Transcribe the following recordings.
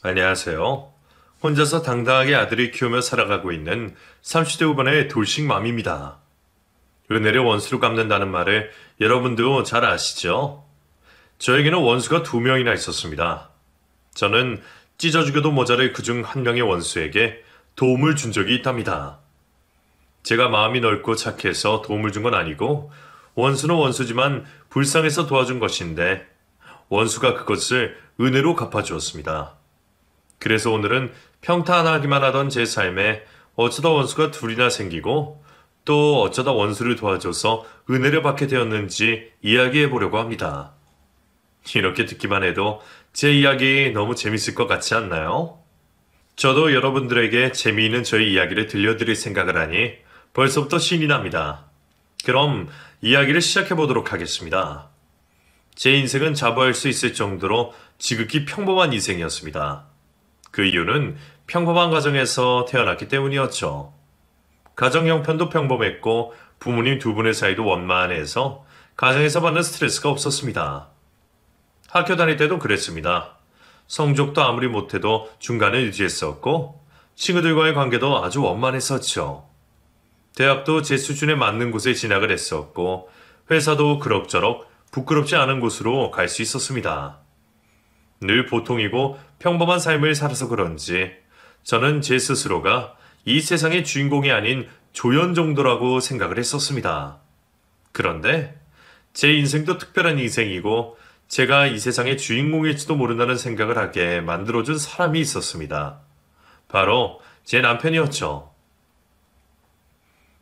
안녕하세요. 혼자서 당당하게 아들을 키우며 살아가고 있는 30대 후반의 돌싱맘입니다. 은혜를 원수로 갚는다는 말을 여러분도 잘 아시죠? 저에게는 원수가 두 명이나 있었습니다. 저는 찢어 죽여도 모자랄 그중 한 명의 원수에게 도움을 준 적이 있답니다. 제가 마음이 넓고 착해서 도움을 준 건 아니고 원수는 원수지만 불쌍해서 도와준 것인데 원수가 그것을 은혜로 갚아주었습니다. 그래서 오늘은 평탄하기만 하던 제 삶에 어쩌다 원수가 둘이나 생기고 또 어쩌다 원수를 도와줘서 은혜를 받게 되었는지 이야기해 보려고 합니다. 이렇게 듣기만 해도 제 이야기 너무 재밌을 것 같지 않나요? 저도 여러분들에게 재미있는 저의 이야기를 들려드릴 생각을 하니 벌써부터 신이 납니다. 그럼 이야기를 시작해 보도록 하겠습니다. 제 인생은 자부할 수 있을 정도로 지극히 평범한 인생이었습니다. 그 이유는 평범한 가정에서 태어났기 때문이었죠. 가정 형편도 평범했고 부모님 두 분의 사이도 원만해서 가정에서 받는 스트레스가 없었습니다. 학교 다닐 때도 그랬습니다. 성적도 아무리 못해도 중간을 유지했었고 친구들과의 관계도 아주 원만했었죠. 대학도 제 수준에 맞는 곳에 진학을 했었고 회사도 그럭저럭 부끄럽지 않은 곳으로 갈 수 있었습니다. 늘 보통이고 평범한 삶을 살아서 그런지 저는 제 스스로가 이 세상의 주인공이 아닌 조연 정도라고 생각을 했었습니다. 그런데 제 인생도 특별한 인생이고 제가 이 세상의 주인공일지도 모른다는 생각을 하게 만들어준 사람이 있었습니다. 바로 제 남편이었죠.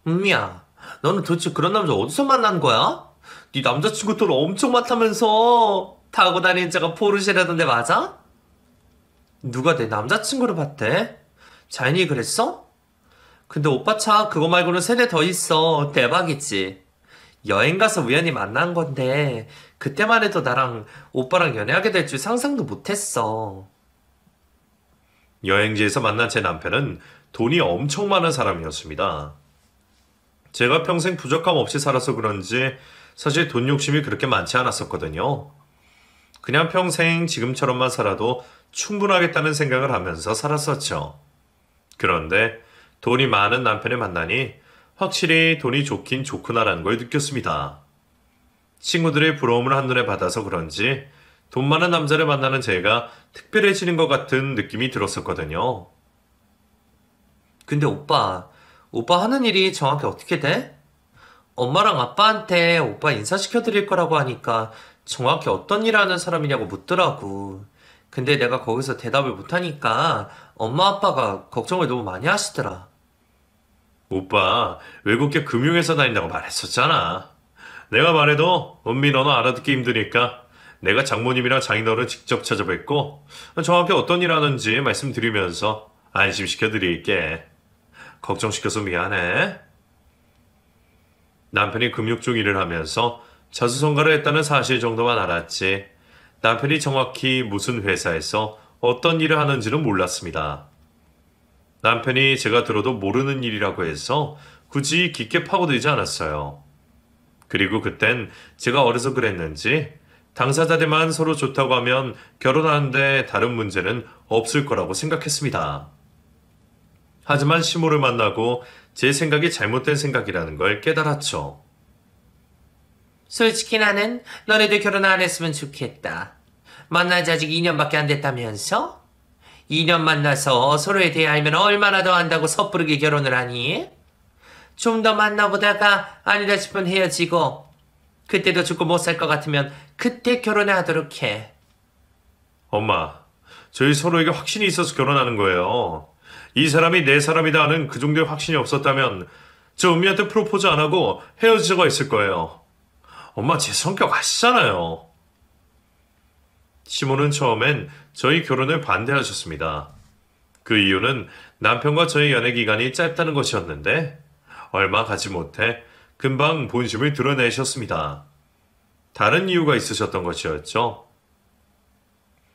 은미야, 너는 도대체 그런 남자 어디서 만난 거야? 네 남자친구 돈 엄청 많다면서 타고 다니는 차가 포르쉐라던데 맞아? 누가 내 남자친구를 봤대? 자인이 그랬어? 근데 오빠 차 그거 말고는 세대 더 있어. 대박이지. 여행 가서 우연히 만난 건데 그때만 해도 나랑 오빠랑 연애하게 될 줄 상상도 못했어. 여행지에서 만난 제 남편은 돈이 엄청 많은 사람이었습니다. 제가 평생 부족함 없이 살아서 그런지 사실 돈 욕심이 그렇게 많지 않았었거든요. 그냥 평생 지금처럼만 살아도 충분하겠다는 생각을 하면서 살았었죠. 그런데 돈이 많은 남편을 만나니 확실히 돈이 좋긴 좋구나라는 걸 느꼈습니다. 친구들의 부러움을 한눈에 받아서 그런지 돈 많은 남자를 만나는 제가 특별해지는 것 같은 느낌이 들었었거든요. 근데 오빠 하는 일이 정확히 어떻게 돼? 엄마랑 아빠한테 오빠 인사시켜드릴 거라고 하니까 정확히 어떤 일 하는 사람이냐고 묻더라고. 근데 내가 거기서 대답을 못하니까 엄마 아빠가 걱정을 너무 많이 하시더라. 오빠 외국계 금융회사 다닌다고 말했었잖아. 내가 말해도 은미 너는 알아듣기 힘드니까 내가 장모님이랑 장인어른 직접 찾아뵙고 정확히 어떤 일 하는지 말씀드리면서 안심시켜 드릴게. 걱정시켜서 미안해. 남편이 금융 쪽 일을 하면서 자수성가를 했다는 사실 정도만 알았지 남편이 정확히 무슨 회사에서 어떤 일을 하는지는 몰랐습니다. 남편이 제가 들어도 모르는 일이라고 해서 굳이 깊게 파고들지 않았어요. 그리고 그땐 제가 어려서 그랬는지 당사자들만 서로 좋다고 하면 결혼하는데 다른 문제는 없을 거라고 생각했습니다. 하지만 시모를 만나고 제 생각이 잘못된 생각이라는 걸 깨달았죠. 솔직히 나는 너네들 결혼 안 했으면 좋겠다. 만난 지 아직 2년밖에 안 됐다면서? 2년 만나서 서로에 대해 알면 얼마나 더 안다고 섣부르게 결혼을 하니? 좀 더 만나보다가 아니다 싶으면 헤어지고 그때도 죽고 못 살 것 같으면 그때 결혼하도록 해. 엄마, 저희 서로에게 확신이 있어서 결혼하는 거예요. 이 사람이 내 사람이다 하는 그 정도의 확신이 없었다면 저 은미한테 프로포즈 안 하고 헤어지자고 했을 거예요. 엄마 제 성격 아시잖아요. 시모는 처음엔 저희 결혼을 반대하셨습니다. 그 이유는 남편과 저의 연애 기간이 짧다는 것이었는데 얼마 가지 못해 금방 본심을 드러내셨습니다. 다른 이유가 있으셨던 것이었죠.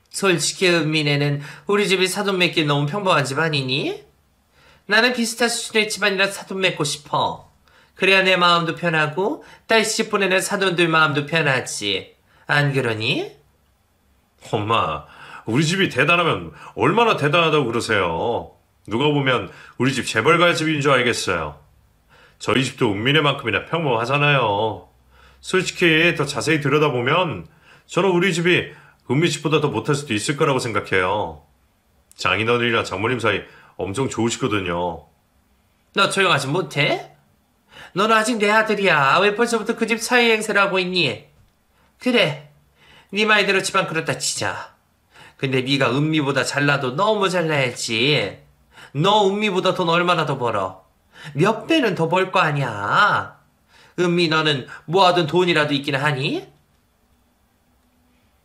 솔직히 은민애는 우리 집이 사돈 맺기 너무 평범한 집안이니? 나는 비슷한 수준의 집안이라 사돈 맺고 싶어. 그래야 내 마음도 편하고 딸 시집 보내는 사돈들 마음도 편하지. 안 그러니? 엄마, 우리 집이 대단하면 얼마나 대단하다고 그러세요. 누가 보면 우리 집 재벌가 집인 줄 알겠어요. 저희 집도 은민이만큼이나 평범하잖아요. 솔직히 더 자세히 들여다보면 저는 우리 집이 은미 집보다 더 못할 수도 있을 거라고 생각해요. 장인어른이랑 장모님 사이 엄청 좋으시거든요. 너 조용하지 못해? 너는 아직 내 아들이야. 왜 벌써부터 그 집 사회 행세를 하고 있니? 그래, 네 말대로 집안 그렇다 치자. 근데 네가 은미보다 잘나도 너무 잘나야지. 너 은미보다 돈 얼마나 더 벌어? 몇 배는 더 벌 거 아니야. 은미 너는 모아둔 돈이라도 있긴 하니?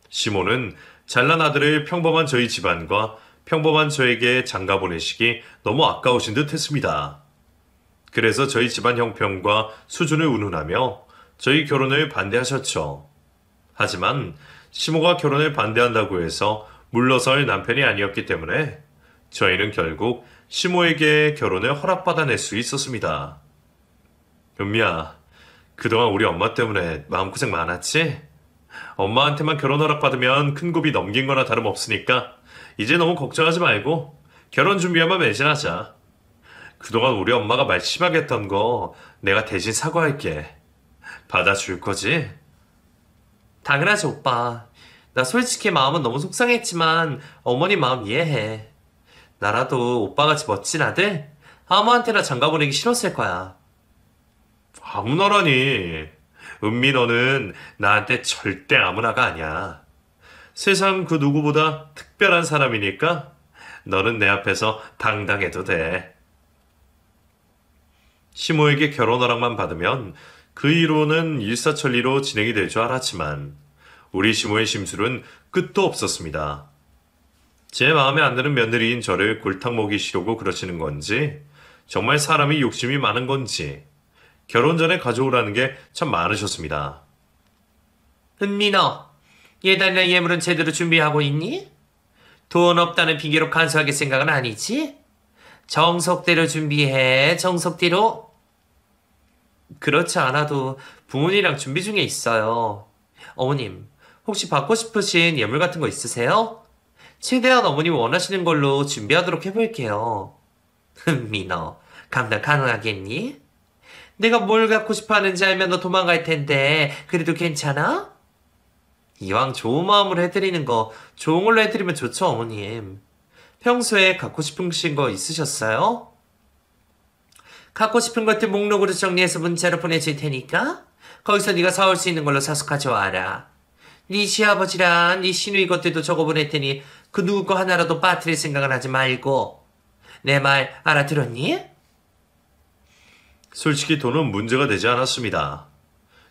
시모는 잘난 아들을 평범한 저희 집안과 평범한 저에게 장가 보내시기 너무 아까우신 듯 했습니다. 그래서 저희 집안 형편과 수준을 운운하며 저희 결혼을 반대하셨죠. 하지만 시모가 결혼을 반대한다고 해서 물러설 남편이 아니었기 때문에 저희는 결국 시모에게 결혼을 허락받아낼 수 있었습니다. 은미야, 그동안 우리 엄마 때문에 마음고생 많았지? 엄마한테만 결혼 허락받으면 큰 고비 넘긴 거나 다름없으니까 이제 너무 걱정하지 말고 결혼 준비하면 매진하자. 그동안 우리 엄마가 말 심하게 했던 거 내가 대신 사과할게. 받아줄 거지? 당연하지, 오빠. 나 솔직히 마음은 너무 속상했지만 어머니 마음 이해해. 나라도 오빠같이 멋진 아들 아무한테나 장가 보내기 싫었을 거야. 아무나라니. 은미 너는 나한테 절대 아무나가 아니야. 세상 그 누구보다 특별한 사람이니까 너는 내 앞에서 당당해도 돼. 시모에게 결혼 허락만 받으면 그 이로는 일사천리로 진행이 될 줄 알았지만 우리 시모의 심술은 끝도 없었습니다. 제 마음에 안 드는 며느리인 저를 골탕 먹이시려고 그러시는 건지 정말 사람이 욕심이 많은 건지 결혼 전에 가져오라는 게 참 많으셨습니다. 은미 너 예단이나 예물은 제대로 준비하고 있니? 돈 없다는 핑계로 간소하게 생각은 아니지? 정석대로 준비해, 정석대로. 그렇지 않아도 부모님이랑 준비 중에 있어요. 어머님, 혹시 받고 싶으신 예물 같은 거 있으세요? 최대한 어머님 원하시는 걸로 준비하도록 해볼게요. 은미 너 감당 가능하겠니? 내가 뭘 갖고 싶어 하는지 알면 너 도망갈 텐데 그래도 괜찮아? 이왕 좋은 마음으로 해드리는 거 좋은 걸로 해드리면 좋죠, 어머님. 평소에 갖고 싶으신 거 있으셨어요? 갖고 싶은 것들 목록으로 정리해서 문자로 보내줄 테니까 거기서 네가 사올 수 있는 걸로 사서 가져와라. 네 시아버지랑 네 시누이 것들도 적어 보낼 테니 그 누구 거 하나라도 빠뜨릴 생각은 하지 말고. 내 말 알아들었니? 솔직히 돈은 문제가 되지 않았습니다.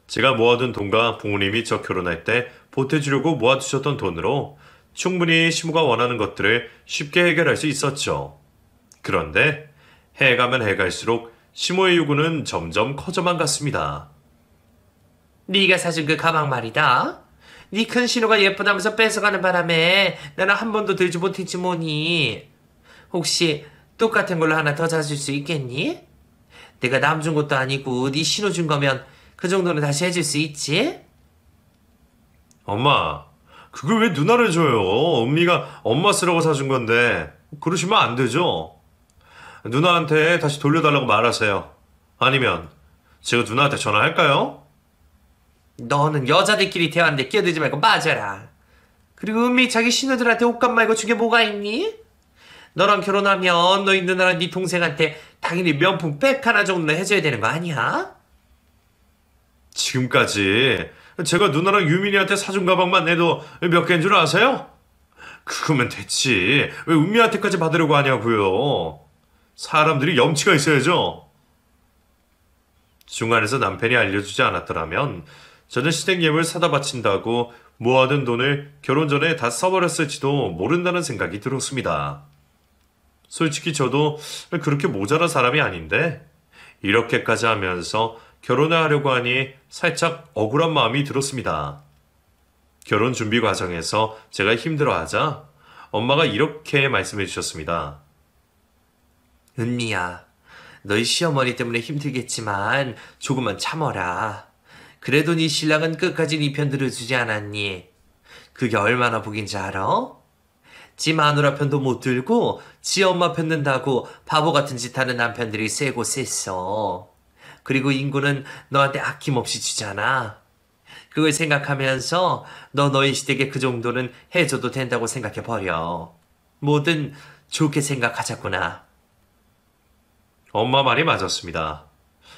제가 모아둔 돈과 부모님이 저 결혼할 때 보태주려고 모아두셨던 돈으로 충분히 시모가 원하는 것들을 쉽게 해결할 수 있었죠. 그런데 해가면 해갈수록 시모의 요구는 점점 커져만 갔습니다. 네가 사준 그 가방 말이다. 네 큰 신호가 예쁘다면서 뺏어가는 바람에 나는 한 번도 들지 못했지 뭐니. 혹시 똑같은 걸로 하나 더 사줄 수 있겠니? 내가 남 준 것도 아니고 네 신호 준 거면 그 정도는 다시 해줄 수 있지? 엄마, 그걸 왜 누나를 줘요? 은미가 엄마 쓰라고 사준 건데 그러시면 안 되죠. 누나한테 다시 돌려달라고 말하세요. 아니면 제가 누나한테 전화할까요? 너는 여자들끼리 대화하는데 끼어들지 말고 빠져라. 그리고 은미 자기 신우들한테 옷값 말고 준 게 뭐가 있니? 너랑 결혼하면 너희 누나랑 네 동생한테 당연히 명품 백 하나 정도는 해줘야 되는 거 아니야? 지금까지 제가 누나랑 유민이한테 사준 가방만 내도 몇 개인 줄 아세요? 그거면 됐지. 왜 은미한테까지 받으려고 하냐고요. 사람들이 염치가 있어야죠. 중간에서 남편이 알려주지 않았더라면 저는 시댁예물 사다 바친다고 모아둔 돈을 결혼 전에 다 써버렸을지도 모른다는 생각이 들었습니다. 솔직히 저도 그렇게 모자란 사람이 아닌데 이렇게까지 하면서 결혼을 하려고 하니 살짝 억울한 마음이 들었습니다. 결혼 준비 과정에서 제가 힘들어하자 엄마가 이렇게 말씀해 주셨습니다. 은미야, 너희 시어머니 때문에 힘들겠지만 조금만 참어라. 그래도 네 신랑은 끝까지 네 편 들어주지 않았니? 그게 얼마나 복인지 알아? 지 마누라 편도 못 들고 지 엄마 편든다고 바보 같은 짓 하는 남편들이 세고 셌어. 그리고 인구는 너한테 아낌없이 주잖아. 그걸 생각하면서 너 너희 시댁에 그 정도는 해줘도 된다고 생각해버려. 뭐든 좋게 생각하자꾸나. 엄마 말이 맞았습니다.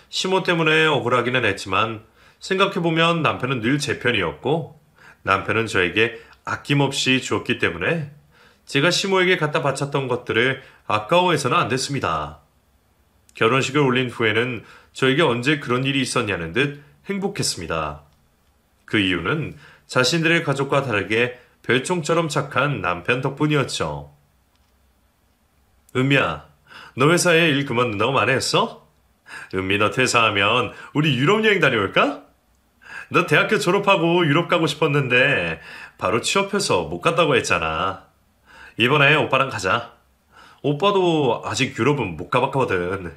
시모 때문에 억울하기는 했지만 생각해보면 남편은 늘 제 편이었고 남편은 저에게 아낌없이 주었기 때문에 제가 시모에게 갖다 바쳤던 것들을 아까워해서는 안 됐습니다. 결혼식을 올린 후에는 저에게 언제 그런 일이 있었냐는 듯 행복했습니다. 그 이유는 자신들의 가족과 다르게 별종처럼 착한 남편 덕분이었죠. 은미야, 너 회사에 일 그만둔다고 말했어? 은미 너 퇴사하면 우리 유럽 여행 다녀올까? 너 대학교 졸업하고 유럽 가고 싶었는데 바로 취업해서 못 갔다고 했잖아. 이번에 오빠랑 가자. 오빠도 아직 유럽은 못 가봤거든.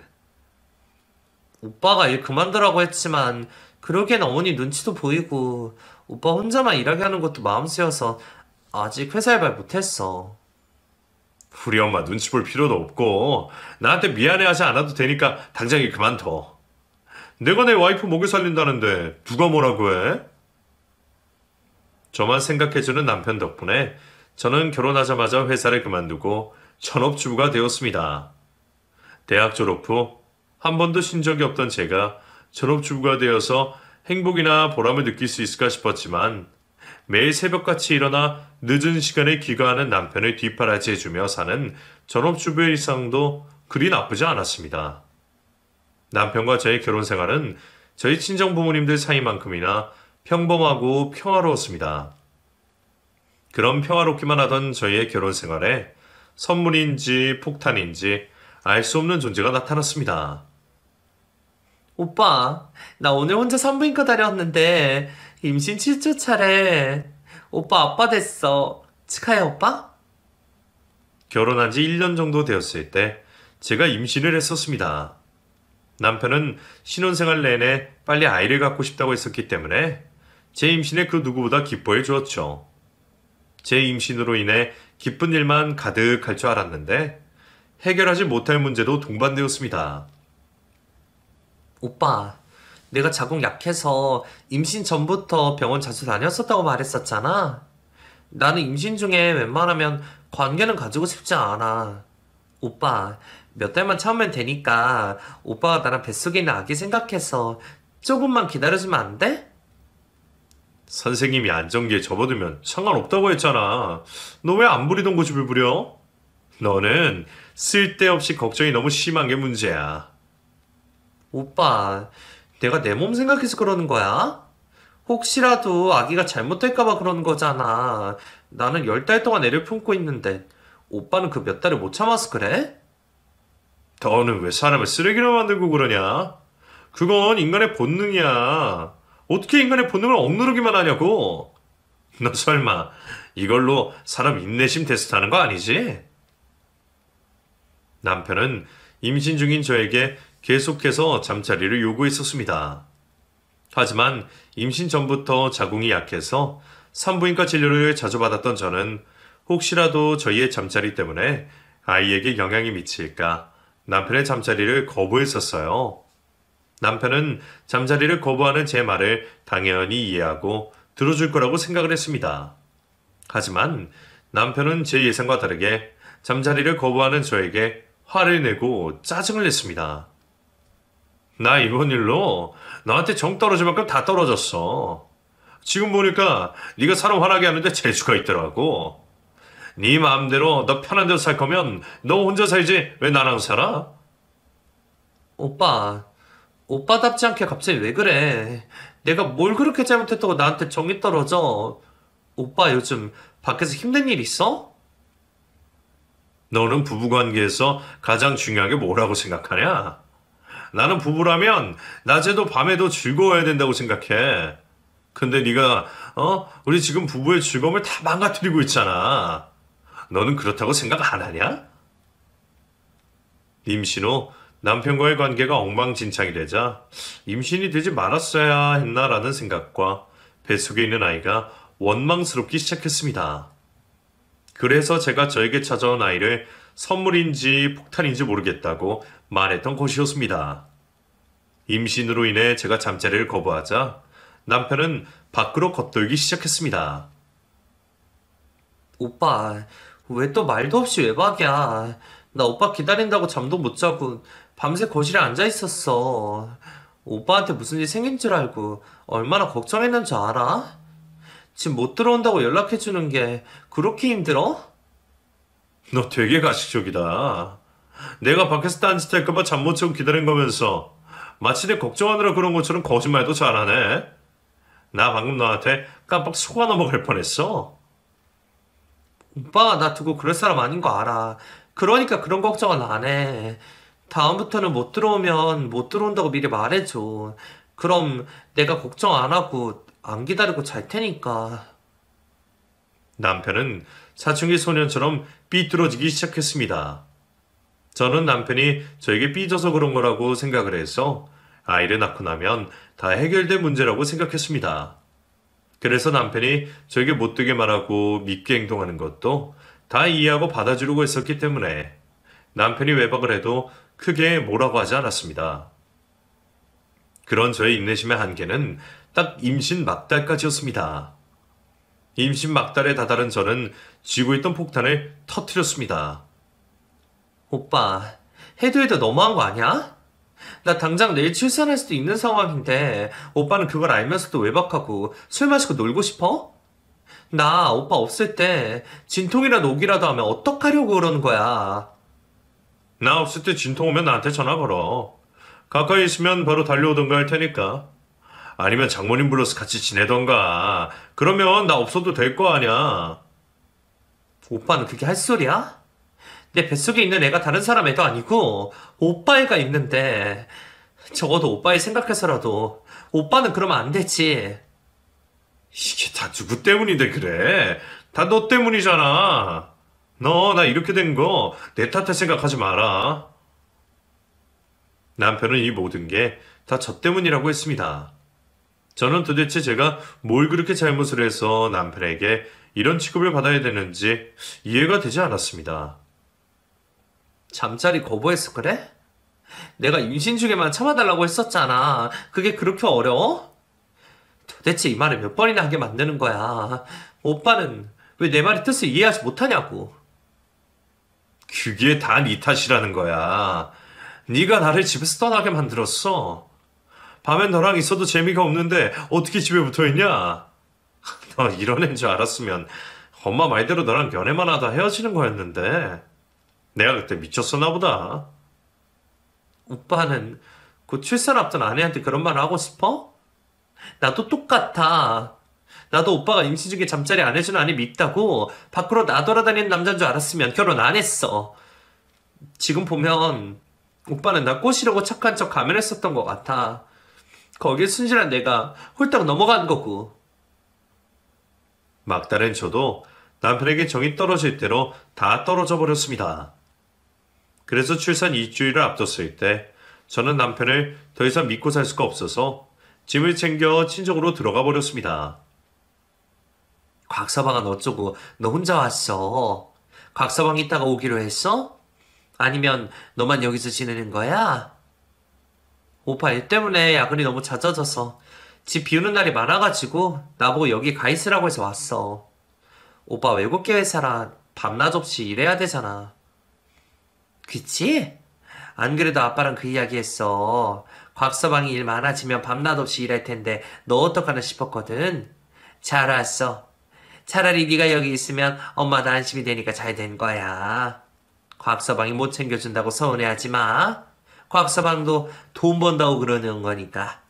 오빠가 일 그만두라고 했지만 그러기엔 어머니 눈치도 보이고 오빠 혼자만 일하게 하는 것도 마음 쓰여서 아직 회사 알바 못했어. 우리 엄마 눈치 볼 필요도 없고 나한테 미안해하지 않아도 되니까 당장 일 그만둬. 내가 내 와이프 먹여 살린다는데 누가 뭐라고 해? 저만 생각해주는 남편 덕분에 저는 결혼하자마자 회사를 그만두고 전업주부가 되었습니다. 대학 졸업 후 한 번도 쉰 적이 없던 제가 전업주부가 되어서 행복이나 보람을 느낄 수 있을까 싶었지만 매일 새벽같이 일어나 늦은 시간에 귀가하는 남편을 뒷바라지해주며 사는 전업주부의 일상도 그리 나쁘지 않았습니다. 남편과 저의 결혼 생활은 저희 친정 부모님들 사이만큼이나 평범하고 평화로웠습니다. 그런 평화롭기만 하던 저희의 결혼 생활에 선물인지 폭탄인지 알 수 없는 존재가 나타났습니다. 오빠, 나 오늘 혼자 산부인과 다녀왔는데 임신 7주 차래. 오빠 아빠 됐어. 축하해, 오빠? 결혼한 지 1년 정도 되었을 때 제가 임신을 했었습니다. 남편은 신혼생활 내내 빨리 아이를 갖고 싶다고 했었기 때문에 제 임신에 그 누구보다 기뻐해 주었죠. 제 임신으로 인해 기쁜 일만 가득할 줄 알았는데 해결하지 못할 문제도 동반되었습니다. 오빠, 내가 자궁 약해서 임신 전부터 병원 자주 다녔었다고 말했었잖아. 나는 임신 중에 웬만하면 관계는 가지고 싶지 않아. 오빠, 몇 달만 참으면 되니까 오빠가 나랑 뱃속에 있는 아기 생각해서 조금만 기다려주면 안 돼? 선생님이 안정기에 접어두면 상관없다고 했잖아. 너 왜 안 부리던 고집을 부려? 너는 쓸데없이 걱정이 너무 심한 게 문제야. 오빠, 내가 내 몸 생각해서 그러는 거야? 혹시라도 아기가 잘못될까봐 그러는 거잖아. 나는 10달 동안 애를 품고 있는데 오빠는 그 몇 달을 못 참아서 그래? 너는 왜 사람을 쓰레기로 만들고 그러냐? 그건 인간의 본능이야. 어떻게 인간의 본능을 억누르기만 하냐고? 너 설마 이걸로 사람 인내심 테스트 하는 거 아니지? 남편은 임신 중인 저에게 계속해서 잠자리를 요구했었습니다. 하지만 임신 전부터 자궁이 약해서 산부인과 진료를 자주 받았던 저는 혹시라도 저희의 잠자리 때문에 아이에게 영향이 미칠까 남편의 잠자리를 거부했었어요. 남편은 잠자리를 거부하는 제 말을 당연히 이해하고 들어줄 거라고 생각을 했습니다. 하지만 남편은 제 예상과 다르게 잠자리를 거부하는 저에게 화를 내고 짜증을 냈습니다. 나 이번 일로 너한테 정 떨어질 만큼 다 떨어졌어. 지금 보니까 네가 사람 화나게 하는데 재주가 있더라고. 네 마음대로 너 편한 대로 살 거면 너 혼자 살지 왜 나랑 살아? 오빠, 오빠답지 않게 갑자기 왜 그래? 내가 뭘 그렇게 잘못했다고 나한테 정이 떨어져? 오빠 요즘 밖에서 힘든 일 있어? 너는 부부관계에서 가장 중요한 게 뭐라고 생각하냐? 나는 부부라면 낮에도 밤에도 즐거워야 된다고 생각해. 근데 네가 우리 지금 부부의 즐거움을 다 망가뜨리고 있잖아. 너는 그렇다고 생각 안 하냐? 임신 후 남편과의 관계가 엉망진창이 되자 임신이 되지 말았어야 했나라는 생각과 뱃속에 있는 아이가 원망스럽기 시작했습니다. 그래서 제가 저에게 찾아온 아이를 선물인지 폭탄인지 모르겠다고 말했던 것이었습니다. 임신으로 인해 제가 잠자리를 거부하자 남편은 밖으로 겉돌기 시작했습니다. 오빠, 왜 또 말도 없이 외박이야? 나 오빠 기다린다고 잠도 못 자고 밤새 거실에 앉아 있었어. 오빠한테 무슨 일 생긴 줄 알고 얼마나 걱정했는 줄 알아? 지금 못 들어온다고 연락해주는 게 그렇게 힘들어? 너 되게 가식적이다. 내가 밖에서 딴짓 할까봐 잠 못 자고 기다린 거면서 마치 내 걱정하느라 그런 것처럼 거짓말도 잘하네. 나 방금 너한테 깜빡 속아 넘어갈 뻔했어. 오빠, 나 두고 그럴 사람 아닌 거 알아. 그러니까 그런 걱정은 안 해. 다음부터는 못 들어오면 못 들어온다고 미리 말해줘. 그럼 내가 걱정 안 하고 안 기다리고 잘 테니까. 남편은 사춘기 소년처럼 삐뚤어지기 시작했습니다. 저는 남편이 저에게 삐져서 그런 거라고 생각을 해서 아이를 낳고 나면 다 해결된 문제라고 생각했습니다. 그래서 남편이 저에게 못되게 말하고 밉게 행동하는 것도 다 이해하고 받아주려고 했었기 때문에 남편이 외박을 해도 크게 뭐라고 하지 않았습니다. 그런 저의 인내심의 한계는 딱 임신 막달까지였습니다. 임신 막달에 다다른 저는 쥐고 있던 폭탄을 터뜨렸습니다. 오빠, 해도 너무한 거 아니야? 나 당장 내일 출산할 수도 있는 상황인데 오빠는 그걸 알면서도 외박하고 술 마시고 놀고 싶어? 나 오빠 없을 때 진통이라도 오기라도 하면 어떡하려고 그러는 거야. 나 없을 때 진통 오면 나한테 전화 걸어. 가까이 있으면 바로 달려오던가 할 테니까. 아니면 장모님 불러서 같이 지내던가. 그러면 나 없어도 될 거 아니야. 오빠는 그게 할 소리야? 내 뱃속에 있는 애가 다른 사람 애도 아니고 오빠 애가 있는데 적어도 오빠 애 생각해서라도 오빠는 그러면 안 되지. 이게 다 누구 때문인데 그래? 다 너 때문이잖아. 너 나 이렇게 된 거 내 탓할 생각하지 마라. 남편은 이 모든 게 다 저 때문이라고 했습니다. 저는 도대체 제가 뭘 그렇게 잘못을 해서 남편에게 이런 취급을 받아야 되는지 이해가 되지 않았습니다. 잠자리 거부해서 그래? 내가 임신 중에만 참아달라고 했었잖아. 그게 그렇게 어려워? 도대체 이 말을 몇 번이나 하게 만드는 거야. 오빠는 왜 내 말의 뜻을 이해하지 못하냐고. 그게 다 네 탓이라는 거야. 네가 나를 집에서 떠나게 만들었어. 밤엔 너랑 있어도 재미가 없는데 어떻게 집에 붙어있냐? 너 이런 애인 줄 알았으면 엄마 말대로 너랑 연애만 하다 헤어지는 거였는데 내가 그때 미쳤었나 보다. 오빠는 곧 출산 앞둔 아내한테 그런 말을 하고 싶어? 나도 똑같아. 나도 오빠가 임신 중에 잠자리 안 해주는 아내 밉다고 밖으로 나돌아다니는 남자인 줄 알았으면 결혼 안 했어. 지금 보면 오빠는 나 꼬시려고 착한 척 가면했었던 것 같아. 거기에 순진한 내가 홀딱 넘어간 거고. 막달엔 저도 남편에게 정이 떨어질 대로 다 떨어져 버렸습니다. 그래서 출산 2주일을 앞뒀을 때 저는 남편을 더 이상 믿고 살 수가 없어서 짐을 챙겨 친정으로 들어가 버렸습니다. 곽서방은 어쩌고 너 혼자 왔어? 곽서방 이따가 오기로 했어? 아니면 너만 여기서 지내는 거야? 오빠 일 때문에 야근이 너무 잦아져서 집 비우는 날이 많아가지고 나보고 여기 가 있으라고 해서 왔어. 오빠 외국계 회사라 밤낮 없이 일해야 되잖아. 그치? 안 그래도 아빠랑 그 이야기 했어. 곽서방이 일 많아지면 밤낮 없이 일할 텐데 너 어떡하나 싶었거든. 잘 왔어. 차라리 네가 여기 있으면 엄마도 안심이 되니까 잘 된 거야. 곽서방이 못 챙겨준다고 서운해하지 마. 곽서방도 돈 번다고 그러는 거니까.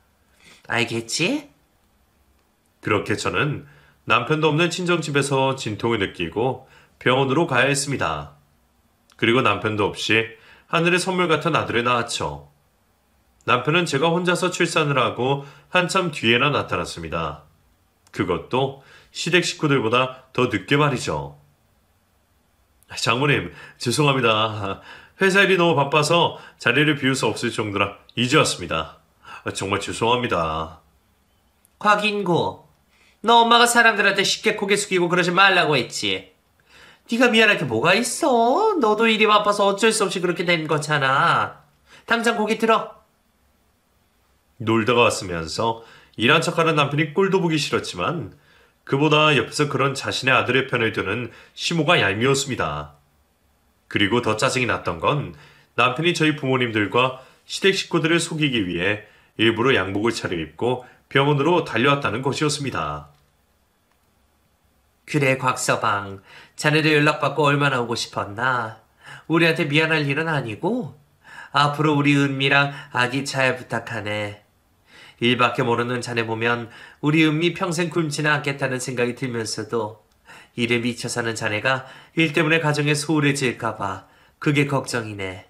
알겠지? 그렇게 저는 남편도 없는 친정집에서 진통을 느끼고 병원으로 가야 했습니다. 그리고 남편도 없이 하늘의 선물 같은 아들을 낳았죠. 남편은 제가 혼자서 출산을 하고 한참 뒤에나 나타났습니다. 그것도 시댁 식구들보다 더 늦게 말이죠. 장모님, 죄송합니다. 회사 일이 너무 바빠서 자리를 비울 수 없을 정도라 이제 왔습니다. 정말 죄송합니다. 곽인구, 너 엄마가 사람들한테 쉽게 고개 숙이고 그러지 말라고 했지. 네가 미안할 게 뭐가 있어? 너도 일이 바빠서 어쩔 수 없이 그렇게 된 거잖아. 당장 고기 들어. 놀다가 왔으면서 일한 척하는 남편이 꼴도 보기 싫었지만 그보다 옆에서 그런 자신의 아들의 편을 드는 시모가 얄미웠습니다. 그리고 더 짜증이 났던 건 남편이 저희 부모님들과 시댁 식구들을 속이기 위해 일부러 양복을 차려입고 병원으로 달려왔다는 것이었습니다. 그래, 곽서방. 자네도 연락받고 얼마나 오고 싶었나? 우리한테 미안할 일은 아니고 앞으로 우리 은미랑 아기 잘 부탁하네. 일밖에 모르는 자네 보면 우리 은미 평생 굶지는 않겠다는 생각이 들면서도 일에 미쳐 사는 자네가 일 때문에 가정에 소홀해질까봐 그게 걱정이네.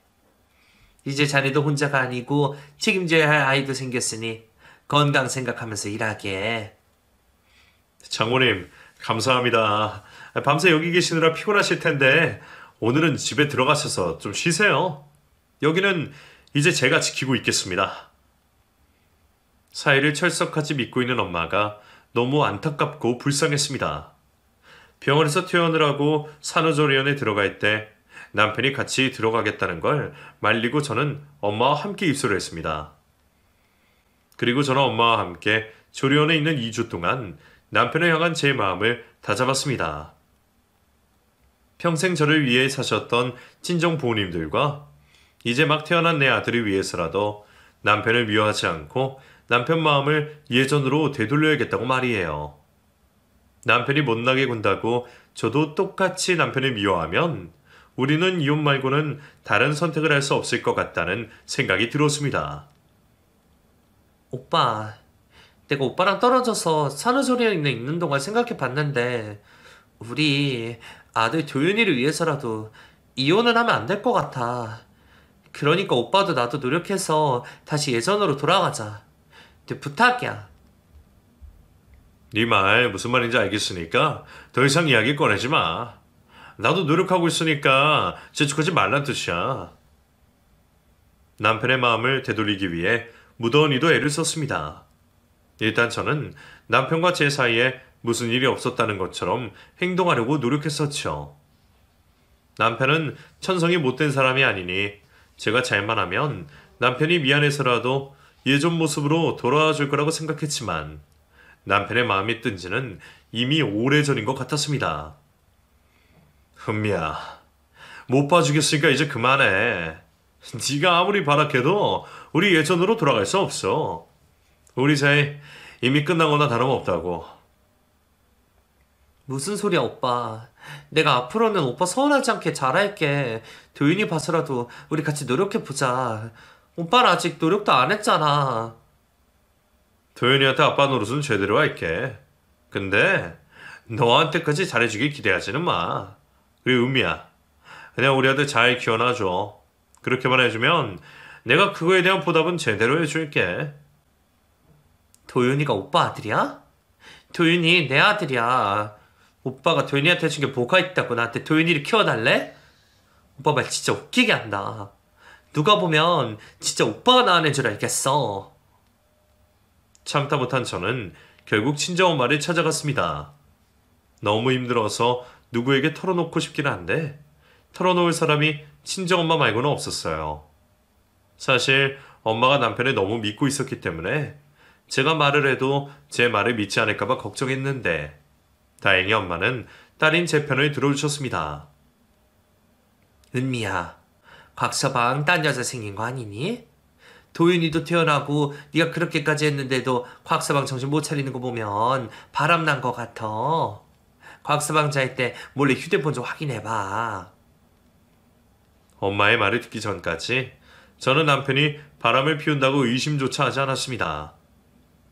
이제 자네도 혼자가 아니고 책임져야 할 아이도 생겼으니 건강 생각하면서 일하게. 장모님, 감사합니다. 밤새 여기 계시느라 피곤하실 텐데 오늘은 집에 들어가셔서 좀 쉬세요. 여기는 이제 제가 지키고 있겠습니다. 사이를 철석같이 믿고 있는 엄마가 너무 안타깝고 불쌍했습니다. 병원에서 퇴원을 하고 산후조리원에 들어갈 때 남편이 같이 들어가겠다는 걸 말리고 저는 엄마와 함께 입소를 했습니다. 그리고 저는 엄마와 함께 조리원에 있는 2주 동안 남편을 향한 제 마음을 다잡았습니다. 평생 저를 위해 사셨던 친정 부모님들과 이제 막 태어난 내 아들을 위해서라도 남편을 미워하지 않고 남편 마음을 예전으로 되돌려야겠다고 말이에요. 남편이 못나게 군다고 저도 똑같이 남편을 미워하면 우리는 이혼 말고는 다른 선택을 할 수 없을 것 같다는 생각이 들었습니다. 오빠, 내가 오빠랑 떨어져서 산후조리원에 있는 동안 생각해 봤는데 우리 아들 도윤이를 위해서라도 이혼을 하면 안 될 것 같아. 그러니까 오빠도 나도 노력해서 다시 예전으로 돌아가자. 내 부탁이야. 네 말 무슨 말인지 알겠으니까 더 이상 이야기 꺼내지 마. 나도 노력하고 있으니까 재촉하지 말란 뜻이야. 남편의 마음을 되돌리기 위해 무더운이도 애를 썼습니다. 일단 저는 남편과 제 사이에 무슨 일이 없었다는 것처럼 행동하려고 노력했었죠. 남편은 천성이 못된 사람이 아니니 제가 잘만 하면 남편이 미안해서라도 예전 모습으로 돌아와 줄 거라고 생각했지만 남편의 마음이 뜬 지는 이미 오래전인 것 같았습니다. 은미야, 못 봐주겠으니까 이제 그만해. 네가 아무리 바락해도 우리 예전으로 돌아갈 수 없어. 우리 사이 이미 끝난 거나 다름없다고. 무슨 소리야, 오빠. 내가 앞으로는 오빠 서운하지 않게 잘할게. 도윤이 봐서라도 우리 같이 노력해보자. 오빠는 아직 노력도 안 했잖아. 도현이한테 아빠 노릇은 제대로 할게. 근데 너한테까지 잘해주길 기대하지는 마. 그리고 은미야, 그냥 우리 아들 잘 키워놔줘. 그렇게만 해주면 내가 그거에 대한 보답은 제대로 해줄게. 도윤이가 오빠 아들이야? 도윤이 내 아들이야. 오빠가 도윤이한테 해준 게 뭐가 있다고 나한테 도윤이를 키워달래? 오빠 말 진짜 웃기게 한다. 누가 보면 진짜 오빠가 낳은 애인 줄 알겠어. 참다 못한 저는 결국 친정엄마를 찾아갔습니다. 너무 힘들어서 누구에게 털어놓고 싶긴 한데 털어놓을 사람이 친정엄마 말고는 없었어요. 사실 엄마가 남편을 너무 믿고 있었기 때문에 제가 말을 해도 제 말을 믿지 않을까봐 걱정했는데 다행히 엄마는 딸인 제 편을 들어주셨습니다. 은미야, 곽서방 딴 여자 생긴 거 아니니? 도윤이도 태어나고 네가 그렇게까지 했는데도 곽서방 정신 못 차리는 거 보면 바람난 거 같아. 곽서방 잘 때 몰래 휴대폰 좀 확인해봐. 엄마의 말을 듣기 전까지 저는 남편이 바람을 피운다고 의심조차 하지 않았습니다.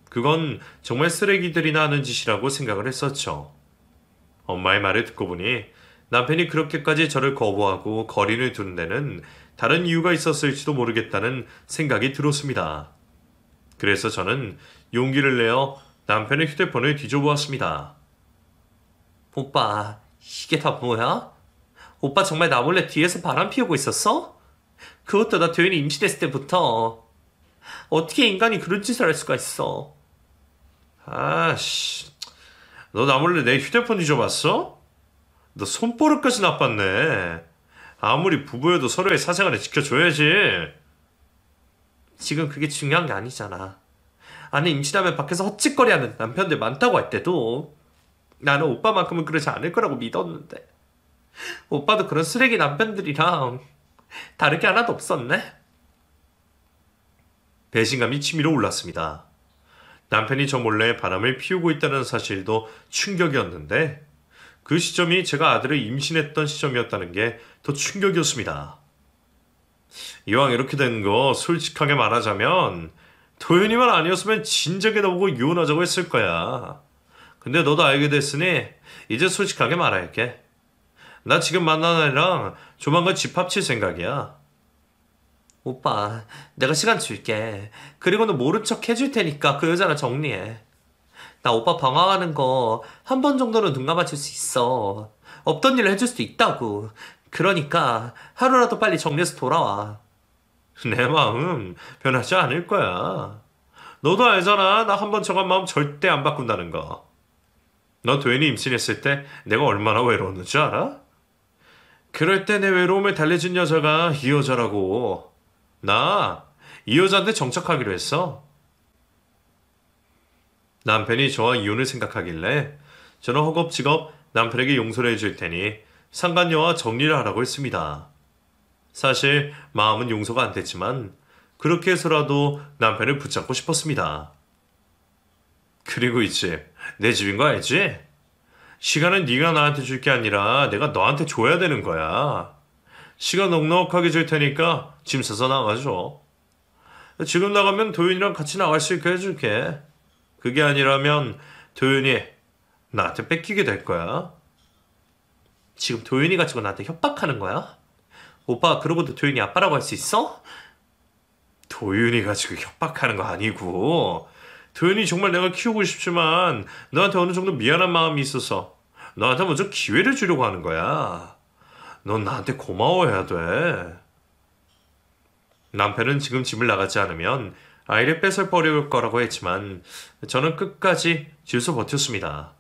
그건 정말 쓰레기들이나 하는 짓이라고 생각을 했었죠. 엄마의 말을 듣고 보니 남편이 그렇게까지 저를 거부하고 거리를 두는 데는 다른 이유가 있었을지도 모르겠다는 생각이 들었습니다. 그래서 저는 용기를 내어 남편의 휴대폰을 뒤져보았습니다. 오빠, 이게 다 뭐야? 오빠 정말 나 몰래 뒤에서 바람 피우고 있었어? 그것도 나 도윤이 임신했을 때부터. 어떻게 인간이 그런 짓을 할 수가 있어? 아씨, 너 나 몰래 내 휴대폰 뒤져봤어? 너 손버릇까지 나빴네. 아무리 부부여도 서로의 사생활을 지켜줘야지. 지금 그게 중요한 게 아니잖아. 아니, 임신하면 밖에서 헛짓거리하는 남편들 많다고 할 때도 나는 오빠만큼은 그러지 않을 거라고 믿었는데 오빠도 그런 쓰레기 남편들이랑 다를 게 하나도 없었네. 배신감이 치밀어 올랐습니다. 남편이 저 몰래 바람을 피우고 있다는 사실도 충격이었는데 그 시점이 제가 아들을 임신했던 시점이었다는 게 더 충격이었습니다. 이왕 이렇게 된 거 솔직하게 말하자면 도윤이만 아니었으면 진작에 나보고 이혼하자고 했을 거야. 근데 너도 알게 됐으니 이제 솔직하게 말할게. 나 지금 만난 애랑 조만간 집 합칠 생각이야. 오빠, 내가 시간 줄게. 그리고는 모른 척 해줄 테니까 그 여자랑 정리해. 나 오빠 방황하는 거 한 번 정도는 눈 감아줄 수 있어. 없던 일을 해줄 수도 있다고. 그러니까 하루라도 빨리 정리해서 돌아와. 내 마음 변하지 않을 거야. 너도 알잖아. 나 한 번 저간 마음 절대 안 바꾼다는 거. 너 도현이 임신했을 때 내가 얼마나 외로웠는지 알아? 그럴 때 내 외로움을 달래준 여자가 이 여자라고. 나 이 여자한테 정착하기로 했어. 남편이 저와 이혼을 생각하길래 저는 허겁지겁 남편에게 용서를 해줄 테니 상간녀와 정리를 하라고 했습니다. 사실 마음은 용서가 안 됐지만 그렇게 해서라도 남편을 붙잡고 싶었습니다. 그리고 이제 내 집인 거 알지? 시간은 네가 나한테 줄 게 아니라 내가 너한테 줘야 되는 거야. 시간 넉넉하게 줄 테니까 짐 싸서 나가줘. 지금 나가면 도윤이랑 같이 나갈 수 있게 해줄게. 그게 아니라면 도윤이 나한테 뺏기게 될 거야. 지금 도윤이 가지고 나한테 협박하는 거야? 오빠가 그러고도 도윤이 아빠라고 할 수 있어? 도윤이 가지고 협박하는 거 아니고 도윤이 정말 내가 키우고 싶지만 너한테 어느 정도 미안한 마음이 있어서 너한테 먼저 기회를 주려고 하는 거야. 넌 나한테 고마워해야 돼. 남편은 지금 집을 나가지 않으면 아이를 뺏어 버릴 거라고 했지만 저는 끝까지 질서 버텼습니다.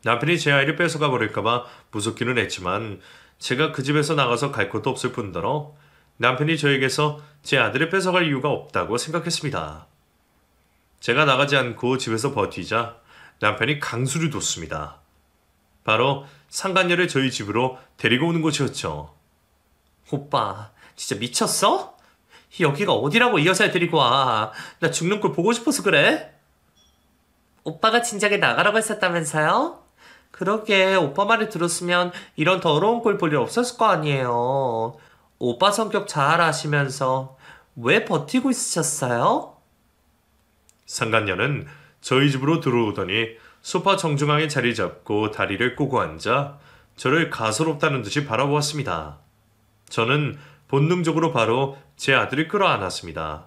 남편이 제 아이를 뺏어가 버릴까봐 무섭기는 했지만 제가 그 집에서 나가서 갈 곳도 없을 뿐더러 남편이 저에게서 제 아들을 뺏어갈 이유가 없다고 생각했습니다. 제가 나가지 않고 집에서 버티자 남편이 강수를 뒀습니다. 바로 상간녀를 저희 집으로 데리고 오는 곳이었죠. 오빠, 진짜 미쳤어? 여기가 어디라고 이 여자를 데리고 와. 나 죽는 꼴 보고 싶어서 그래? 오빠가 진작에 나가라고 했었다면서요? 그러게, 오빠 말을 들었으면 이런 더러운 꼴 볼 일 없었을 거 아니에요. 오빠 성격 잘 아시면서 왜 버티고 있으셨어요? 상간녀는 저희 집으로 들어오더니 소파 정중앙에 자리 잡고 다리를 꼬고 앉아 저를 가소롭다는 듯이 바라보았습니다. 저는 본능적으로 바로 제 아들을 끌어안았습니다.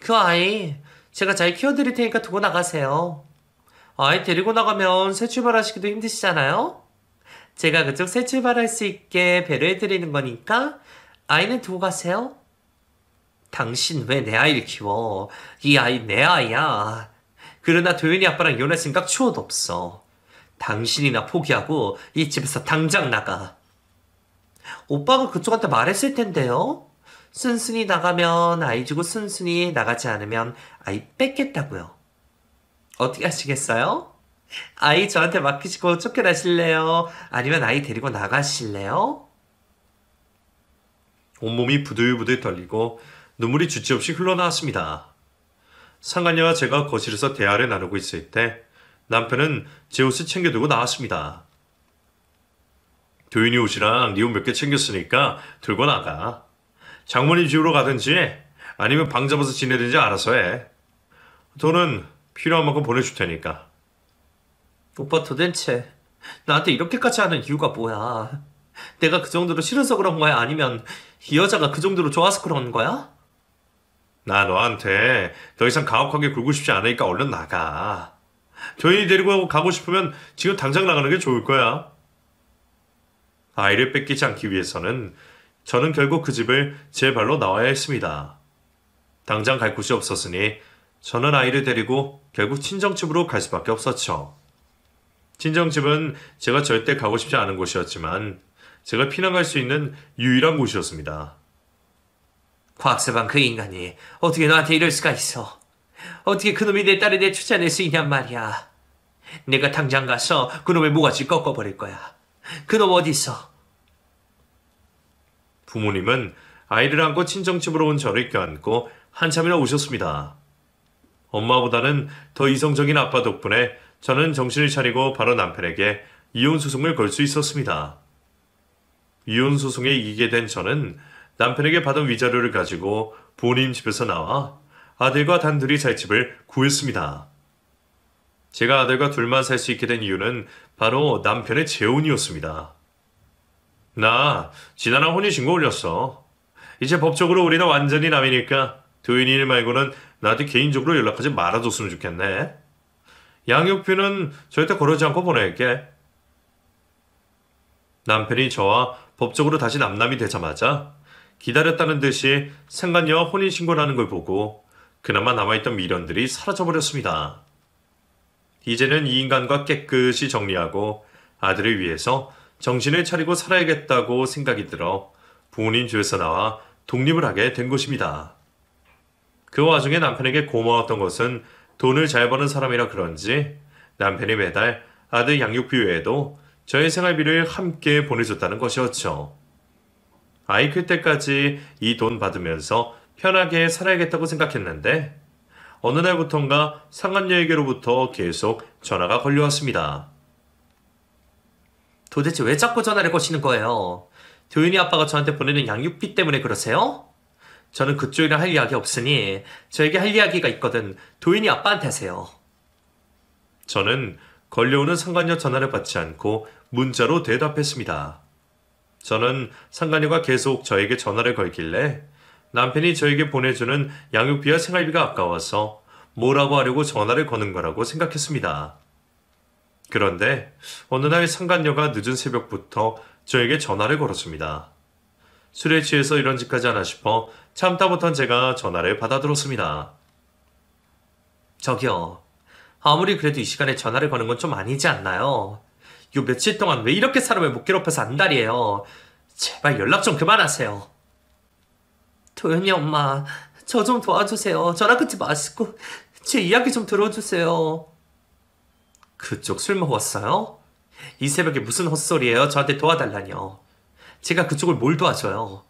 그 아이, 제가 잘 키워드릴 테니까 두고 나가세요. 아이 데리고 나가면 새 출발하시기도 힘드시잖아요? 제가 그쪽 새 출발할 수 있게 배려해드리는 거니까 아이는 두고 가세요. 당신 왜 내 아이를 키워? 이 아이 내 아이야. 그러나 도윤이 아빠랑 이혼할 생각 추호도 없어. 당신이나 포기하고 이 집에서 당장 나가. 오빠가 그쪽한테 말했을 텐데요. 순순히 나가면 아이 주고 순순히 나가지 않으면 아이 뺏겠다고요. 어떻게 하시겠어요? 아이 저한테 맡기시고 쫓겨나실래요? 아니면 아이 데리고 나가실래요? 온몸이 부들부들 떨리고 눈물이 주저없이 흘러나왔습니다. 상간녀와 제가 거실에서 대화를 나누고 있을 때 남편은 제 옷을 챙겨두고 나왔습니다. 도윤이 옷이랑 네 옷 몇 개 챙겼으니까 들고 나가. 장모님 집으로 가든지 아니면 방 잡아서 지내든지 알아서 해. 돈은 필요한 만큼 보내줄 테니까. 오빠 도대체 나한테 이렇게까지 하는 이유가 뭐야? 내가 그 정도로 싫어서 그런 거야? 아니면 이 여자가 그 정도로 좋아서 그런 거야? 나 너한테 더 이상 가혹하게 굴고 싶지 않으니까 얼른 나가. 도윤이 데리고 가고 싶으면 지금 당장 나가는 게 좋을 거야. 아이를 뺏기지 않기 위해서는 저는 결국 그 집을 제 발로 나와야 했습니다. 당장 갈 곳이 없었으니 저는 아이를 데리고 결국 친정집으로 갈 수밖에 없었죠. 친정집은 제가 절대 가고 싶지 않은 곳이었지만 제가 피난 갈 수 있는 유일한 곳이었습니다. 곽서방 그 인간이 어떻게 너한테 이럴 수가 있어? 어떻게 그놈이 내 딸을 내쫓아낼 수 있냔 말이야. 내가 당장 가서 그놈의 모가지 꺾어버릴 거야. 그놈 어디 있어? 부모님은 아이를 안고 친정집으로 온 저를 껴안고 한참이나 오셨습니다. 엄마보다는 더 이성적인 아빠 덕분에 저는 정신을 차리고 바로 남편에게 이혼 소송을 걸 수 있었습니다. 이혼 소송에 이기게 된 저는 남편에게 받은 위자료를 가지고 부모님 집에서 나와 아들과 단둘이 살 집을 구했습니다. 제가 아들과 둘만 살 수 있게 된 이유는 바로 남편의 재혼이었습니다. 나 지난해 혼인신고 올렸어. 이제 법적으로 우리는 완전히 남이니까 도윤이 일 말고는 나한테 개인적으로 연락하지 말아줬으면 좋겠네. 양육비는 절대 거르지 않고 보낼게. 남편이 저와 법적으로 다시 남남이 되자마자 기다렸다는 듯이 상간녀와 혼인신고를 하는 걸 보고 그나마 남아있던 미련들이 사라져버렸습니다. 이제는 이 인간과 깨끗이 정리하고 아들을 위해서 정신을 차리고 살아야겠다고 생각이 들어 부모님 집에서 나와 독립을 하게 된 것입니다. 그 와중에 남편에게 고마웠던 것은 돈을 잘 버는 사람이라 그런지 남편이 매달 아들 양육비 외에도 저의 생활비를 함께 보내줬다는 것이었죠. 아이 클 때까지 이 돈 받으면서 편하게 살아야겠다고 생각했는데 어느 날부턴가 상간녀에게로부터 계속 전화가 걸려왔습니다. 도대체 왜 자꾸 전화를 거시는 거예요? 도윤이 아빠가 저한테 보내는 양육비 때문에 그러세요? 저는 그쪽이랑 할 이야기 없으니 저에게 할 이야기가 있거든 도윤이 아빠한테 하세요. 저는 걸려오는 상간녀 전화를 받지 않고 문자로 대답했습니다. 저는 상간녀가 계속 저에게 전화를 걸길래 남편이 저에게 보내주는 양육비와 생활비가 아까워서 뭐라고 하려고 전화를 거는 거라고 생각했습니다. 그런데 어느 날 상간녀가 늦은 새벽부터 저에게 전화를 걸었습니다. 술에 취해서 이런 짓까지 하나 싶어 참다 못한 제가 전화를 받아들었습니다. 저기요. 아무리 그래도 이 시간에 전화를 거는 건 좀 아니지 않나요? 요 며칠 동안 왜 이렇게 사람을 못 괴롭혀서 안달이에요. 제발 연락 좀 그만하세요. 도현이 엄마, 저 좀 도와주세요. 전화 끊지 마시고 제 이야기 좀 들어주세요. 그쪽 술 먹었어요? 이 새벽에 무슨 헛소리예요? 저한테 도와달라뇨. 제가 그쪽을 뭘 도와줘요?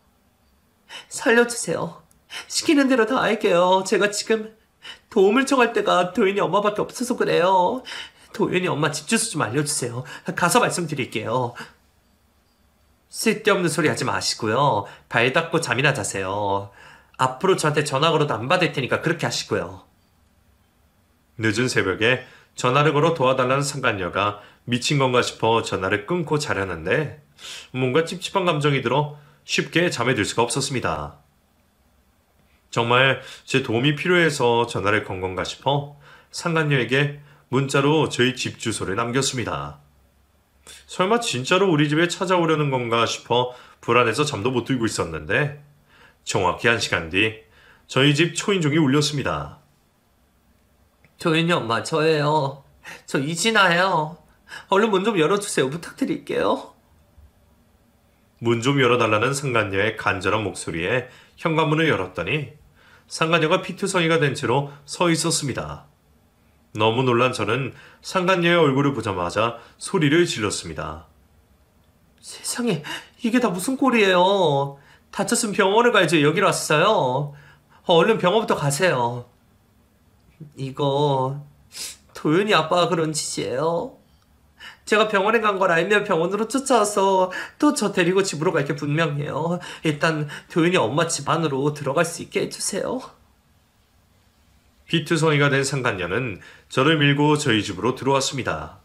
살려주세요. 시키는 대로 다 할게요. 제가 지금 도움을 청할 때가 도윤이 엄마밖에 없어서 그래요. 도윤이 엄마 집 주소 좀 알려주세요. 가서 말씀드릴게요. 쓸데없는 소리 하지 마시고요. 발 닦고 잠이나 자세요. 앞으로 저한테 전화 걸어도 안 받을 테니까 그렇게 하시고요. 늦은 새벽에 전화를 걸어 도와달라는 상간녀가 미친 건가 싶어 전화를 끊고 자려는데 뭔가 찝찝한 감정이 들어 쉽게 잠에 들 수가 없었습니다. 정말 제 도움이 필요해서 전화를 건 건가 싶어 상간녀에게 문자로 저희 집 주소를 남겼습니다. 설마 진짜로 우리 집에 찾아오려는 건가 싶어 불안해서 잠도 못 들고 있었는데 정확히 1시간 뒤 저희 집 초인종이 울렸습니다. 도윤이 엄마 저예요. 저 이진아예요. 얼른 문 좀 열어주세요. 부탁드릴게요. 문 좀 열어달라는 상간녀의 간절한 목소리에 현관문을 열었더니 상간녀가 피투성이가 된 채로 서 있었습니다. 너무 놀란 저는 상간녀의 얼굴을 보자마자 소리를 질렀습니다. 세상에 이게 다 무슨 꼴이에요. 다쳤으면 병원을 가야지 여기로 왔어요. 얼른 병원부터 가세요. 이거 도윤이 아빠가 그런 짓이에요. 제가 병원에 간 걸 알면 병원으로 쫓아와서 또 저 데리고 집으로 갈 게 분명해요. 일단 도윤이 엄마 집 안으로 들어갈 수 있게 해주세요. 피투성이가 된 상간녀는 저를 밀고 저희 집으로 들어왔습니다.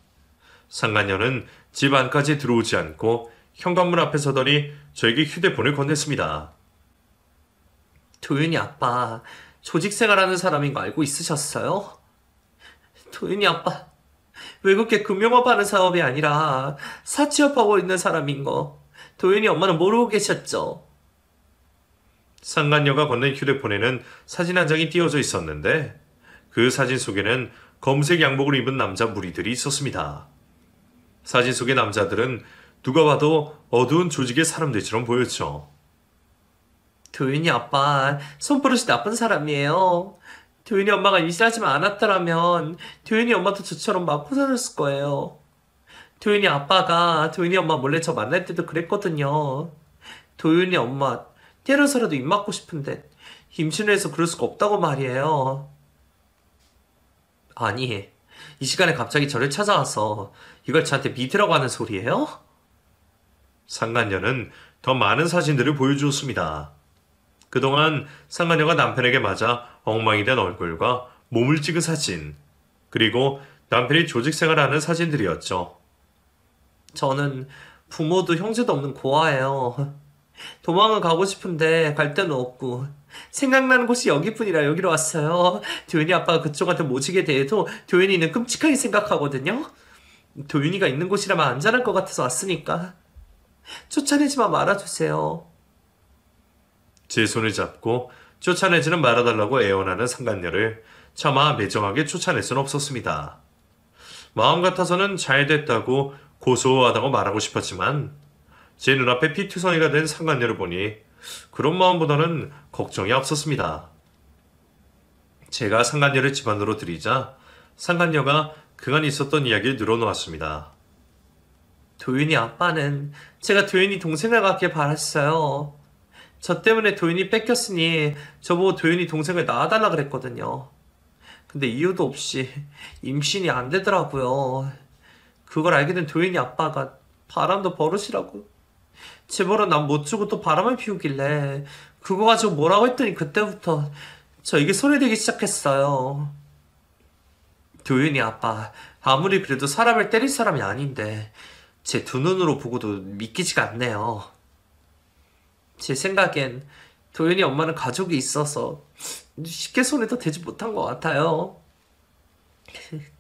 상간녀는 집 안까지 들어오지 않고 현관문 앞에 서더니 저에게 휴대폰을 건넸습니다. 도윤이 아빠 조직생활하는 사람인 거 알고 있으셨어요? 도윤이 아빠 외국계 금융업 하는 사업이 아니라 사치업하고 있는 사람인 거 도윤이 엄마는 모르고 계셨죠? 상간녀가 건넨 휴대폰에는 사진 한 장이 띄어져 있었는데 그 사진 속에는 검색 양복을 입은 남자 무리들이 있었습니다. 사진 속의 남자들은 누가 봐도 어두운 조직의 사람들처럼 보였죠. 도윤이 아빠 손버릇이 나쁜 사람이에요. 도윤이 엄마가 임신하지만 않았더라면 도윤이 엄마도 저처럼 맞고 살았을 거예요. 도윤이 아빠가 도윤이 엄마 몰래 저 만날 때도 그랬거든요. 도윤이 엄마 때려서라도 입 맞고 싶은데 임신을 해서 그럴 수가 없다고 말이에요. 아니, 이 시간에 갑자기 저를 찾아와서 이걸 저한테 믿으라고 하는 소리예요? 상간녀는 더 많은 사진들을 보여주었습니다. 그동안 상간녀가 남편에게 맞아 엉망이 된 얼굴과 몸을 찍은 사진, 그리고 남편이 조직 생활하는 사진들이었죠. 저는 부모도 형제도 없는 고아예요. 도망을 가고 싶은데 갈 데는 없고 생각나는 곳이 여기뿐이라 여기로 왔어요. 도윤이 아빠가 그쪽한테 모시게 돼도 도윤이는 끔찍하게 생각하거든요. 도윤이가 있는 곳이라면 안전할 것 같아서 왔으니까 쫓아내지만 말아주세요. 제 손을 잡고 쫓아내지는 말아달라고 애원하는 상간녀를 차마 매정하게 쫓아낼 수는 없었습니다. 마음 같아서는 잘 됐다고 고소하다고 말하고 싶었지만 제 눈앞에 피투성이가 된 상간녀를 보니 그런 마음보다는 걱정이 앞섰습니다. 제가 상간녀를 집 안으로 들이자 상간녀가 그간 있었던 이야기를 늘어놓았습니다. 도윤이 아빠는 제가 도윤이 동생을 갖길 바랐어요. 저 때문에 도윤이 뺏겼으니 저보고 도윤이 동생을 낳아달라 그랬거든요. 근데 이유도 없이 임신이 안 되더라고요. 그걸 알게 된 도윤이 아빠가 바람도 버릇이라고 제 버릇 난 못 주고 또 바람을 피우길래 그거 가지고 뭐라고 했더니 그때부터 저에게 손이 되기 시작했어요. 도윤이 아빠 아무리 그래도 사람을 때릴 사람이 아닌데 제 두 눈으로 보고도 믿기지가 않네요. 제 생각엔 도윤이 엄마는 가족이 있어서 쉽게 손에 더 대지 못한 것 같아요.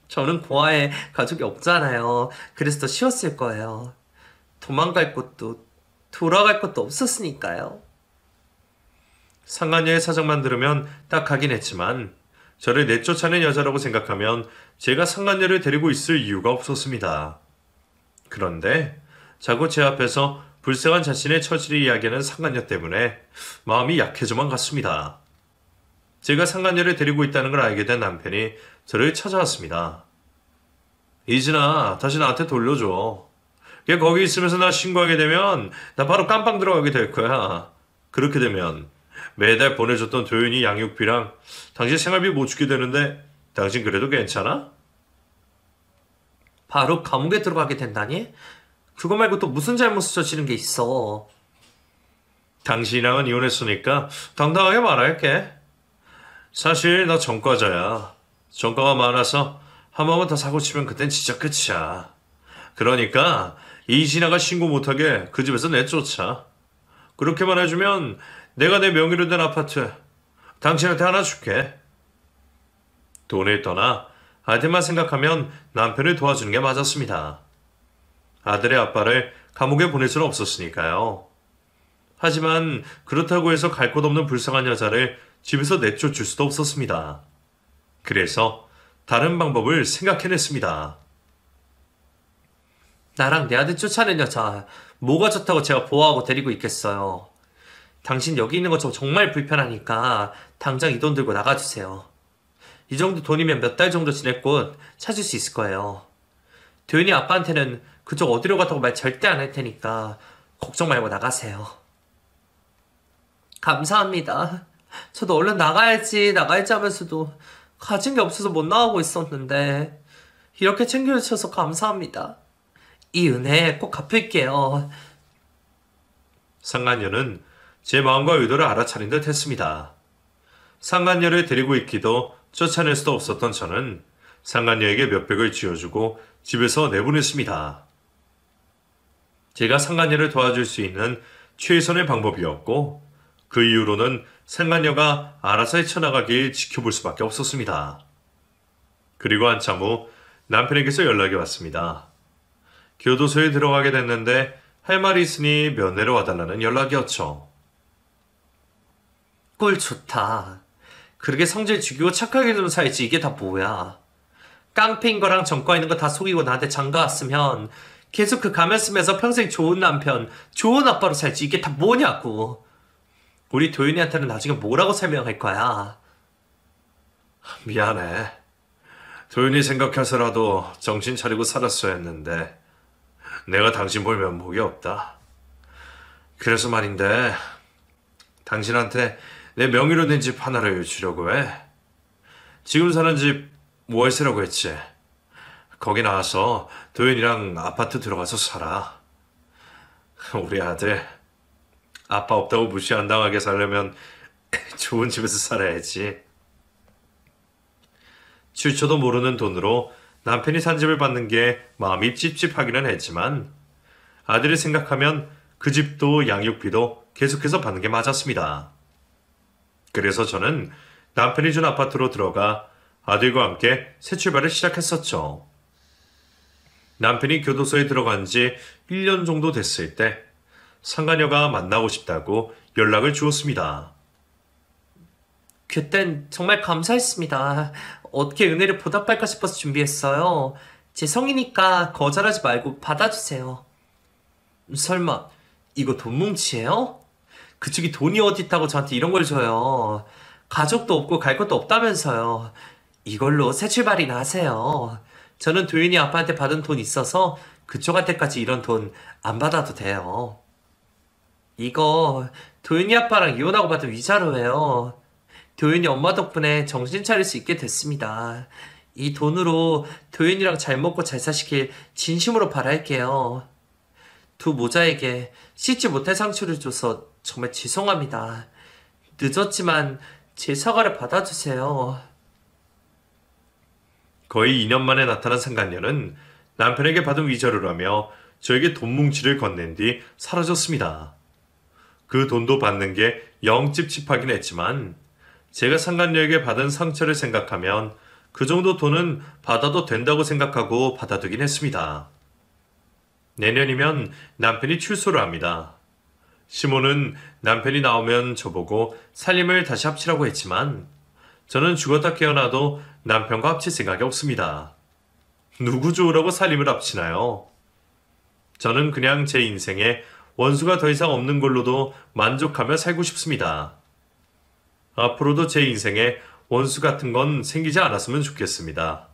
저는 고아에 가족이 없잖아요. 그래서 더 쉬웠을 거예요. 도망갈 곳도 돌아갈 곳도 없었으니까요. 상간녀의 사정만 들으면 딱 하긴 했지만 저를 내쫓아낸 여자라고 생각하면 제가 상간녀를 데리고 있을 이유가 없었습니다. 그런데 자꾸 제 앞에서 불쌍한 자신의 처지를 이야기하는 상간녀 때문에 마음이 약해져만 갔습니다. 제가 상간녀를 데리고 있다는 걸 알게 된 남편이 저를 찾아왔습니다. 이진아, 다시 나한테 돌려줘. 걔 거기 있으면서 나 신고하게 되면 나 바로 깜빵 들어가게 될 거야. 그렇게 되면 매달 보내줬던 도윤이 양육비랑 당신 생활비 못 주게 되는데 당신 그래도 괜찮아? 바로 감옥에 들어가게 된다니? 그거 말고 또 무슨 잘못을 저지른 게 있어? 당신이랑은 이혼했으니까 당당하게 말할게. 사실 나 전과자야. 전과가 많아서 한 번만 더 사고 치면 그땐 진짜 끝이야. 그러니까 이진아가 신고 못하게 그 집에서 내쫓아. 그렇게만 해주면 내가 내 명의로 된 아파트 당신한테 하나 줄게. 돈을 떠나 아들만 생각하면 남편을 도와주는 게 맞았습니다. 아들의 아빠를 감옥에 보낼 수는 없었으니까요. 하지만 그렇다고 해서 갈 곳 없는 불쌍한 여자를 집에서 내쫓을 수도 없었습니다. 그래서 다른 방법을 생각해냈습니다. 나랑 내 아들 쫓아낸 여자 뭐가 좋다고 제가 보호하고 데리고 있겠어요. 당신 여기 있는 거 저 정말 불편하니까 당장 이 돈 들고 나가주세요. 이 정도 돈이면 몇 달 정도 지낼 곳 찾을 수 있을 거예요. 도윤이 아빠한테는 그쪽 어디로 갔다고 말 절대 안 할 테니까 걱정 말고 나가세요. 감사합니다. 저도 얼른 나가야지 하면서도 가진 게 없어서 못 나가고 있었는데 이렇게 챙겨주셔서 감사합니다. 이 은혜 꼭 갚을게요. 상간녀는 제 마음과 의도를 알아차린 듯 했습니다. 상간녀를 데리고 있기도 쫓아낼 수도 없었던 저는 상간녀에게 몇백을 쥐어주고 집에서 내보냈습니다. 제가 상간녀를 도와줄 수 있는 최선의 방법이었고 그 이후로는 상간녀가 알아서 헤쳐나가길 지켜볼 수밖에 없었습니다. 그리고 한참 후 남편에게서 연락이 왔습니다. 교도소에 들어가게 됐는데 할 말이 있으니 면회로 와달라는 연락이었죠. 꼴 좋다. 그렇게 성질 죽이고 착하게 좀 살지 이게 다 뭐야. 깡패인 거랑 전과 있는 거 다 속이고 나한테 장가왔으면 계속 그 가면 쓰면서 평생 좋은 남편, 좋은 아빠로 살지. 이게 다 뭐냐고. 우리 도윤이한테는 나중에 뭐라고 설명할 거야. 미안해. 도윤이 생각해서라도 정신 차리고 살았어야 했는데 내가 당신 볼 면목이 없다. 그래서 말인데 당신한테 내 명의로 된 집 하나를 주려고 해. 지금 사는 집 월세라고 했지. 거기 나와서 도윤이랑 아파트 들어가서 살아. 우리 아들 아빠 없다고 무시 안 당하게 살려면 좋은 집에서 살아야지. 출처도 모르는 돈으로 남편이 산 집을 받는 게 마음이 찝찝하기는 했지만 아들을 생각하면 그 집도 양육비도 계속해서 받는 게 맞았습니다. 그래서 저는 남편이 준 아파트로 들어가 아들과 함께 새 출발을 시작했었죠. 남편이 교도소에 들어간 지 1년 정도 됐을 때 상가녀가 만나고 싶다고 연락을 주었습니다. 그땐 정말 감사했습니다. 어떻게 은혜를 보답할까 싶어서 준비했어요. 제 성이니까 거절하지 말고 받아주세요. 설마 이거 돈 뭉치예요? 그쪽이 돈이 어디 있다고 저한테 이런 걸 줘요. 가족도 없고 갈 것도 없다면서요. 이걸로 새 출발이나 하세요. 저는 도윤이 아빠한테 받은 돈 있어서 그쪽한테까지 이런 돈 안 받아도 돼요. 이거 도윤이 아빠랑 이혼하고 받은 위자료예요. 도윤이 엄마 덕분에 정신 차릴 수 있게 됐습니다. 이 돈으로 도윤이랑 잘 먹고 잘 사시길 진심으로 바랄게요. 두 모자에게 씻지 못할 상처를 줘서 정말 죄송합니다. 늦었지만 제 사과를 받아주세요. 거의 2년 만에 나타난 상간녀는 남편에게 받은 위자료라며 저에게 돈 뭉치를 건넨 뒤 사라졌습니다. 그 돈도 받는 게 영 찝찝하긴 했지만 제가 상간녀에게 받은 상처를 생각하면 그 정도 돈은 받아도 된다고 생각하고 받아두긴 했습니다. 내년이면 남편이 출소를 합니다. 시모는 남편이 나오면 저보고 살림을 다시 합치라고 했지만 저는 죽었다 깨어나도 남편과 합칠 생각이 없습니다. 누구 좋으라고 살림을 합치나요? 저는 그냥 제 인생에 원수가 더 이상 없는 걸로도 만족하며 살고 싶습니다. 앞으로도 제 인생에 원수 같은 건 생기지 않았으면 좋겠습니다.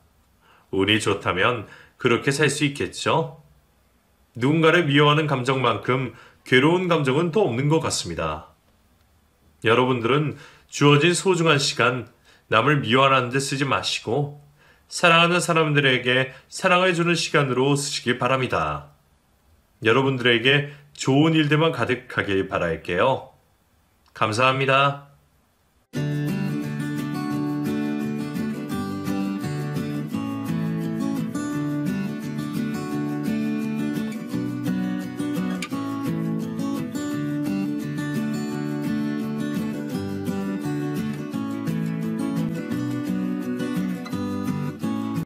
운이 좋다면 그렇게 살 수 있겠죠? 누군가를 미워하는 감정만큼 괴로운 감정은 또 없는 것 같습니다. 여러분들은 주어진 소중한 시간, 남을 미워하는 데 쓰지 마시고 사랑하는 사람들에게 사랑을 주는 시간으로 쓰시길 바랍니다. 여러분들에게 좋은 일들만 가득하길 바랄게요. 감사합니다.